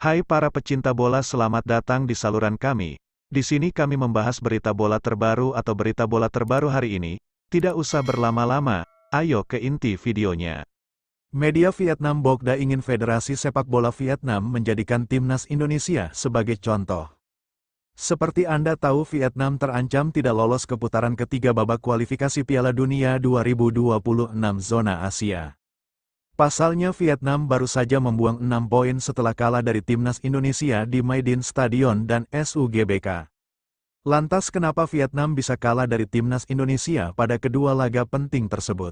Hai para pecinta bola, selamat datang di saluran kami. Di sini kami membahas berita bola terbaru atau berita bola terbaru hari ini. Tidak usah berlama-lama, ayo ke inti videonya. Media Vietnam Bogda ingin Federasi Sepak Bola Vietnam menjadikan timnas Indonesia sebagai contoh. Seperti Anda tahu, Vietnam terancam tidak lolos ke putaran ketiga babak kualifikasi Piala Dunia 2026 zona Asia. Pasalnya Vietnam baru saja membuang 6 poin setelah kalah dari timnas Indonesia di Maidin Stadion dan SUGBK. Lantas kenapa Vietnam bisa kalah dari timnas Indonesia pada kedua laga penting tersebut?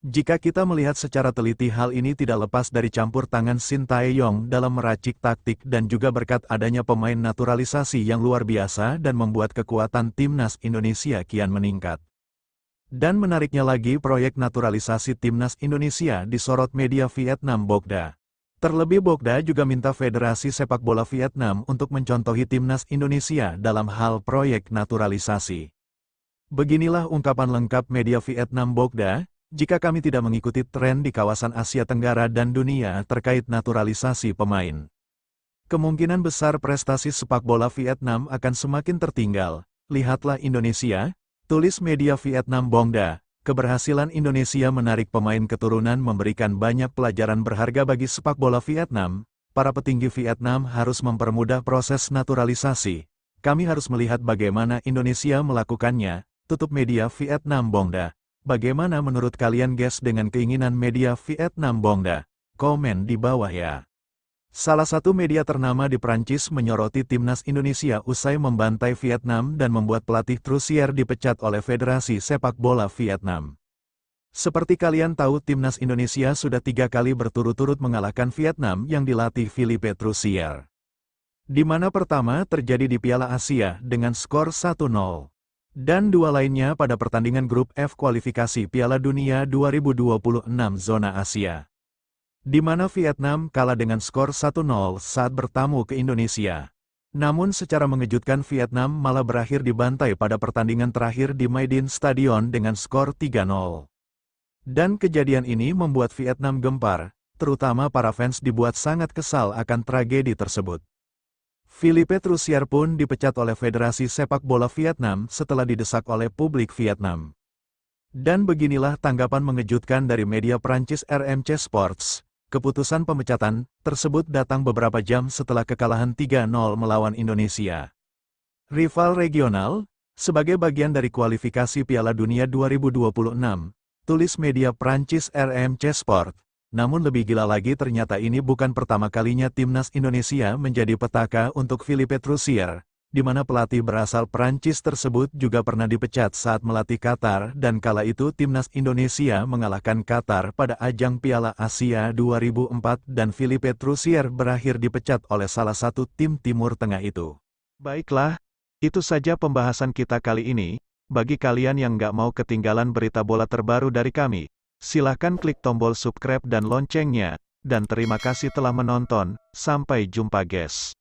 Jika kita melihat secara teliti, hal ini tidak lepas dari campur tangan Shin Tae-yong dalam meracik taktik dan juga berkat adanya pemain naturalisasi yang luar biasa dan membuat kekuatan timnas Indonesia kian meningkat. Dan menariknya lagi, proyek naturalisasi timnas Indonesia disorot media Vietnam Bogda. Terlebih Bogda juga minta Federasi Sepak Bola Vietnam untuk mencontohi timnas Indonesia dalam hal proyek naturalisasi. Beginilah ungkapan lengkap media Vietnam Bogda, jika kami tidak mengikuti tren di kawasan Asia Tenggara dan dunia terkait naturalisasi pemain, kemungkinan besar prestasi sepak bola Vietnam akan semakin tertinggal. Lihatlah Indonesia, tulis media Vietnam Bogda. Keberhasilan Indonesia menarik pemain keturunan memberikan banyak pelajaran berharga bagi sepak bola Vietnam. Para petinggi Vietnam harus mempermudah proses naturalisasi. Kami harus melihat bagaimana Indonesia melakukannya, tutup media Vietnam Bogda. Bagaimana menurut kalian guys dengan keinginan media Vietnam Bogda? Komen di bawah ya. Salah satu media ternama di Prancis menyoroti timnas Indonesia usai membantai Vietnam dan membuat pelatih Trussier dipecat oleh Federasi Sepak Bola Vietnam. Seperti kalian tahu, timnas Indonesia sudah 3 kali berturut-turut mengalahkan Vietnam yang dilatih Philippe Trussier. Di mana pertama terjadi di Piala Asia dengan skor 1-0. Dan 2 lainnya pada pertandingan grup F kualifikasi Piala Dunia 2026 zona Asia, di mana Vietnam kalah dengan skor 1-0 saat bertamu ke Indonesia. Namun secara mengejutkan Vietnam malah berakhir dibantai pada pertandingan terakhir di Maidin Stadion dengan skor 3-0. Dan kejadian ini membuat Vietnam gempar, terutama para fans dibuat sangat kesal akan tragedi tersebut. Philippe Trussier pun dipecat oleh Federasi Sepak Bola Vietnam setelah didesak oleh publik Vietnam. Dan beginilah tanggapan mengejutkan dari media Prancis RMC Sports. Keputusan pemecatan tersebut datang beberapa jam setelah kekalahan 3-0 melawan Indonesia, rival regional, sebagai bagian dari kualifikasi Piala Dunia 2026, tulis media Prancis RMC Sport. Namun lebih gila lagi, ternyata ini bukan pertama kalinya timnas Indonesia menjadi petaka untuk Philippe Trussier, di mana pelatih berasal Prancis tersebut juga pernah dipecat saat melatih Qatar, dan kala itu timnas Indonesia mengalahkan Qatar pada ajang Piala Asia 2004 dan Philippe Trussier berakhir dipecat oleh salah satu tim Timur Tengah itu. Baiklah, itu saja pembahasan kita kali ini. Bagi kalian yang nggak mau ketinggalan berita bola terbaru dari kami, silahkan klik tombol subscribe dan loncengnya, dan terima kasih telah menonton. Sampai jumpa guys.